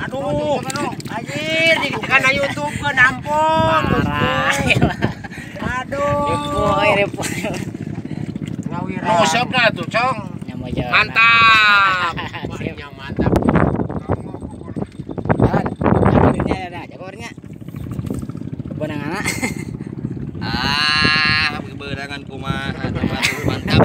Aduh, anjir, ditekan na YouTube ke nampung. Aduh. Repo. Oh, siap na tuh, Cong. Mantap. Yang mantap. Ada jagonya. Bonang anak. Berangan kumaha mantap.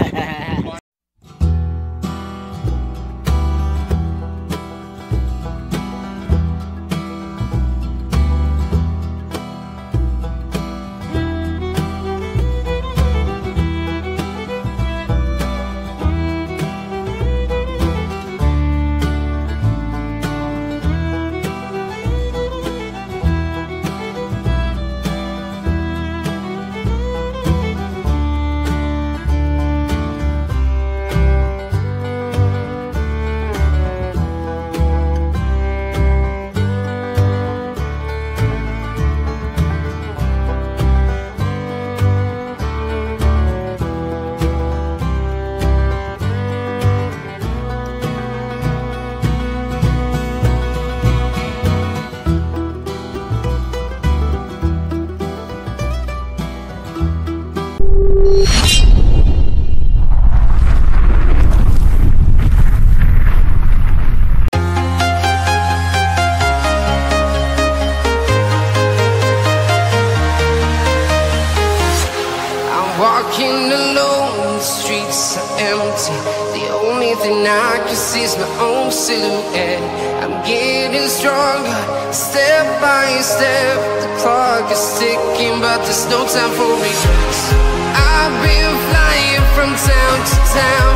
Walking alone, the streets are empty. The only thing I can see is my own silhouette. I'm getting stronger, step by step. The clock is ticking, but there's no time for regrets. I've been flying from town to town,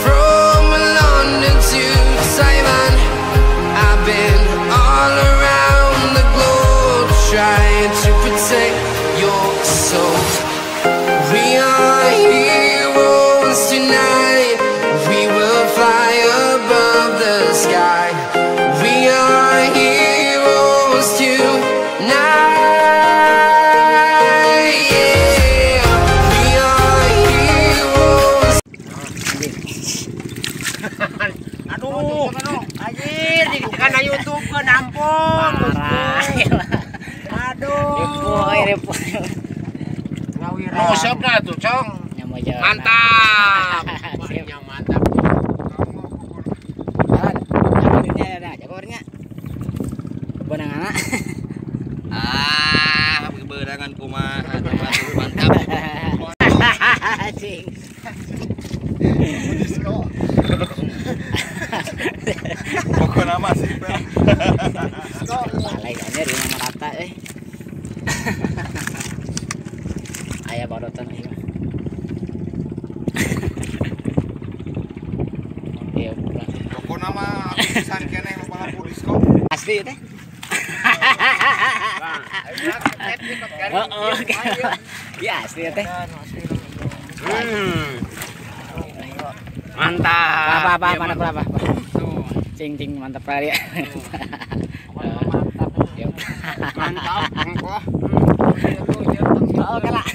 from London to Taiwan. I've been all around the globe, trying to protect your soul. We are heroes tonight. We will fly above the sky. We are heroes tonight. Yeah, we are heroes. Aduh, anjir, ditekan na YouTube ke nampung. Aduh. Repo. Oh, siap na tuh, Cong. Mantap. Yang mantap. Ada jagonya. Bonang anak. Berangan kumaha mantap. Cing. Pokok nama sih. Balai aja di nama rata ayah barotan ini. Iya, Pokok nama pisan keneh kepala polis kok. asli teh. Ya asli teh. Mantap. Apa. Cing mantap kali ya. Mantap. Oh, kalah.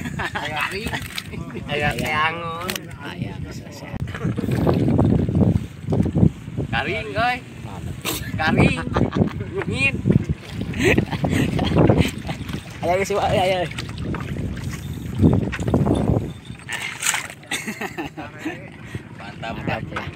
Ayah teangon. Ayah selesai. Karing, euy. Karing. Ngin. Ayah geus wae aya. Mantap. Mantap lah.